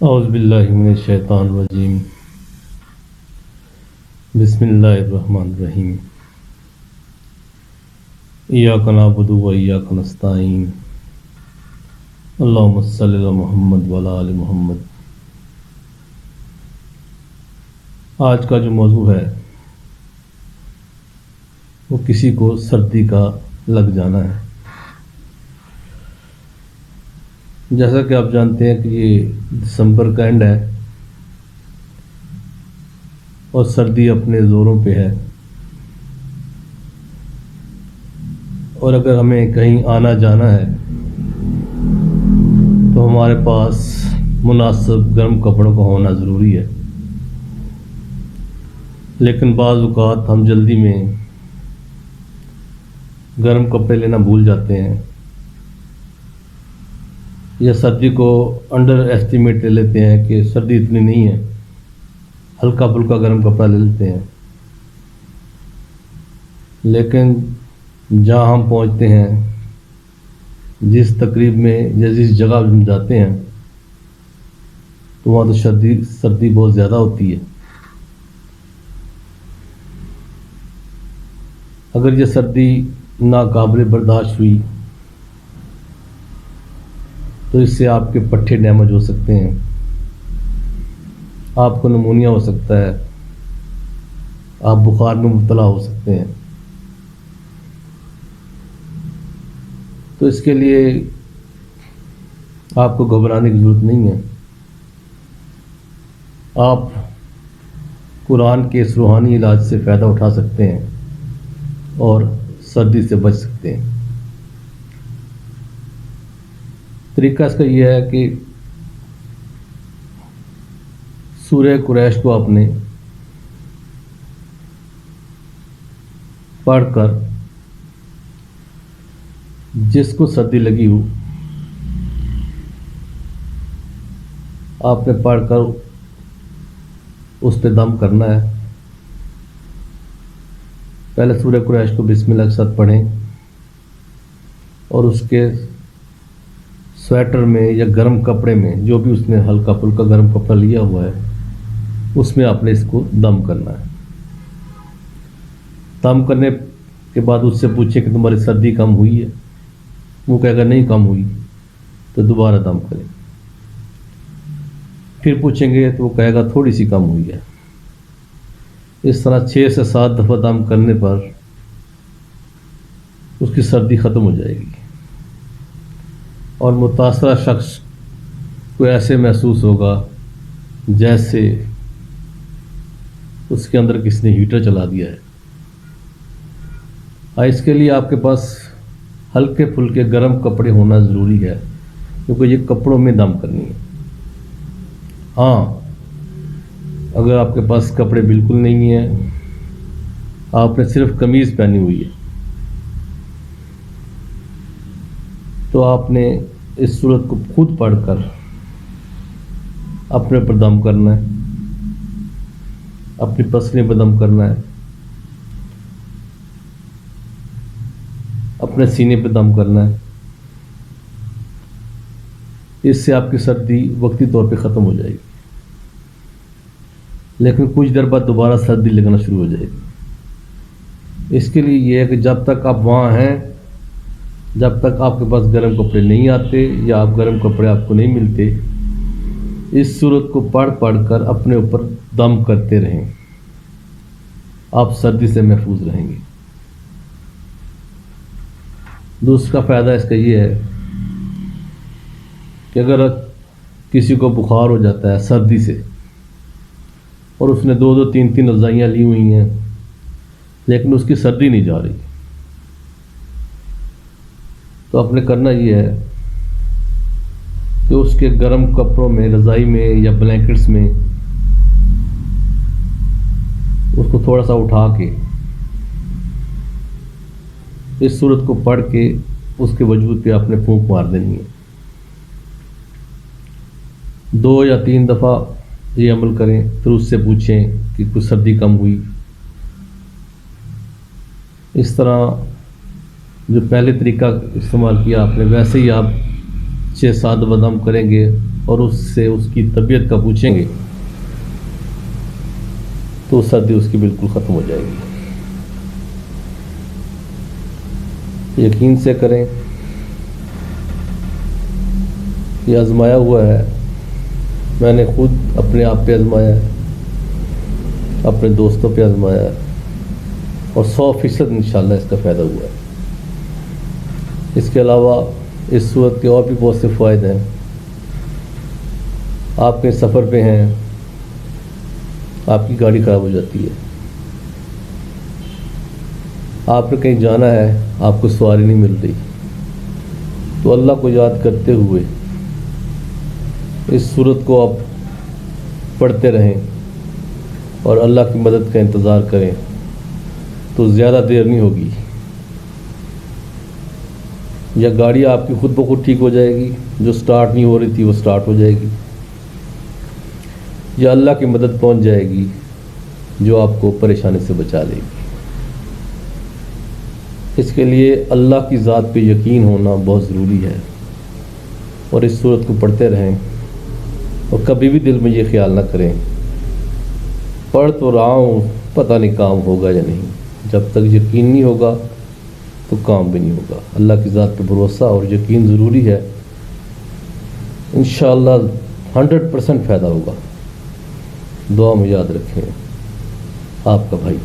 اعوذ باللہ من الشیطان الرجیم بسم اللہ الرحمن الرحیم ایاک نعبد و ایاک نستعین اللہم صلی علی محمد وعلی آل محمد۔ آج کا جو موضوع ہے وہ کسی کو سردی کا لگ جانا ہے۔ جیسا کہ آپ جانتے ہیں کہ یہ دسمبر کا اینڈ ہے اور سردی اپنے زوروں پہ ہے، اور اگر ہمیں کہیں آنا جانا ہے تو ہمارے پاس مناسب گرم کپڑوں کا ہونا ضروری ہے، لیکن بعض اوقات ہم جلدی میں گرم کپڑے لینا بھول جاتے ہیں یا سردی کو انڈر ایسٹیمیٹ لے لیتے ہیں کہ سردی اتنی نہیں ہے، ہلکا پھلکا گرم کپڑا لے لیتے ہیں۔ لیکن جہاں ہم پہنچتے ہیں، جس تقریب میں یا جس جگہ ہم جاتے ہیں، تو وہاں تو سردی بہت زیادہ ہوتی ہے۔ اگر یہ سردی ناقابل برداشت ہوئی تو اس سے آپ کے پٹھے ڈیمیج ہو سکتے ہیں، آپ کو نمونیا ہو سکتا ہے، آپ بخار میں مبتلا ہو سکتے ہیں۔ تو اس کے لیے آپ کو گھبرانے کی ضرورت نہیں ہے۔ آپ قرآن کے اس روحانی علاج سے فائدہ اٹھا سکتے ہیں اور سردی سے بچ سکتے ہیں۔ طریقہ اس کا یہ ہے کہ سورہ قریش کو آپ نے پڑھ کر، جس کو سردی لگی ہو آپ نے پڑھ کر اس پہ دم کرنا ہے۔ پہلے سورہ قریش کو بسم اللہ کے ساتھ پڑھیں اور اس کے سویٹر میں یا گرم کپڑے میں، جو بھی اس نے ہلکا پھلکا گرم کپڑا لیا ہوا ہے، اس میں آپ نے اس کو دم کرنا ہے۔ دم کرنے کے بعد اس سے پوچھیں کہ تمہاری سردی کم ہوئی ہے، وہ کہے گا نہیں کم ہوئی، تو دوبارہ دم کریں۔ پھر پوچھیں گے تو وہ کہے گا تھوڑی سی کم ہوئی ہے۔ اس طرح 6 سے 7 دفعہ دم کرنے پر اس کی سردی ختم ہو جائے گی، اور متاثرہ شخص کو ایسے محسوس ہوگا جیسے اس کے اندر کسی نے ہیٹر چلا دیا ہے۔ اس کے لیے آپ کے پاس ہلکے پھلکے گرم کپڑے ہونا ضروری ہے، کیونکہ یہ کپڑوں میں دم کرنی ہے۔ ہاں، اگر آپ کے پاس کپڑے بالکل نہیں ہیں، آپ نے صرف قمیض پہنی ہوئی ہے، تو آپ نے اس صورت کو خود پڑھ کر اپنے پر دم کرنا ہے، اپنی پسلیوں پر دم کرنا ہے، اپنے سینے پہ دم کرنا ہے۔ اس سے آپ کی سردی وقتی طور پہ ختم ہو جائے گی، لیکن کچھ دیر بعد دوبارہ سردی لگنا شروع ہو جائے گی۔ اس کے لیے یہ ہے کہ جب تک آپ وہاں ہیں، جب تک آپ کے پاس گرم کپڑے نہیں آتے یا آپ گرم کپڑے آپ کو نہیں ملتے، اس صورت کو پڑھ کر اپنے اوپر دم کرتے رہیں، آپ سردی سے محفوظ رہیں گے۔ دوسرا فائدہ اس کا یہ ہے کہ اگر کسی کو بخار ہو جاتا ہے سردی سے، اور اس نے 2 3 رضائیاں لی ہوئی ہیں لیکن اس کی سردی نہیں جا رہی، تو آپ نے کرنا یہ ہے کہ اس کے گرم کپڑوں میں، رضائی میں یا بلینکٹس میں اس کو تھوڑا سا اٹھا کے اس صورت کو پڑھ کے اس کے وجود پہ آپ نے پھونک مار دینی ہے۔ 2 یا 3 دفعہ یہ عمل کریں، پھر اس سے پوچھیں کہ کچھ سردی کم ہوئی۔ اس طرح جو پہلے طریقہ استعمال کیا آپ نے، ویسے ہی آپ 6 7 دفعہ دم کریں گے اور اس سے اس کی طبیعت کا پوچھیں گے تو سردی اس کی بالکل ختم ہو جائے گی۔ یقین سے کریں، یہ آزمایا ہوا ہے، میں نے خود اپنے آپ پہ آزمایا ہے، اپنے دوستوں پہ آزمایا ہے، اور 100% انشاءاللہ اس کا فائدہ ہوا ہے۔ اس کے علاوہ اس صورت کے اور بھی بہت سے فوائد ہیں۔ آپ کہیں سفر پہ ہیں، آپ کی گاڑی خراب ہو جاتی ہے، آپ نے کہیں جانا ہے، آپ کو سواری نہیں مل رہی، تو اللہ کو یاد کرتے ہوئے اس صورت کو آپ پڑھتے رہیں اور اللہ کی مدد کا انتظار کریں تو زیادہ دیر نہیں ہوگی، یا گاڑی آپ کی خود بخود ٹھیک ہو جائے گی، جو سٹارٹ نہیں ہو رہی تھی وہ سٹارٹ ہو جائے گی، یا اللہ کی مدد پہنچ جائے گی جو آپ کو پریشانی سے بچا لے گی۔ اس کے لیے اللہ کی ذات پہ یقین ہونا بہت ضروری ہے، اور اس صورت کو پڑھتے رہیں، اور کبھی بھی دل میں یہ خیال نہ کریں پڑھ تو رہا ہوں پتہ نہیں کام ہوگا یا نہیں۔ جب تک یقین نہیں ہوگا تو کام بھی نہیں ہوگا۔ اللہ کی ذات پہ بھروسہ اور یقین ضروری ہے، انشاءاللہ 100% فائدہ ہوگا۔ دعا میں یاد رکھیں، آپ کا بھائی۔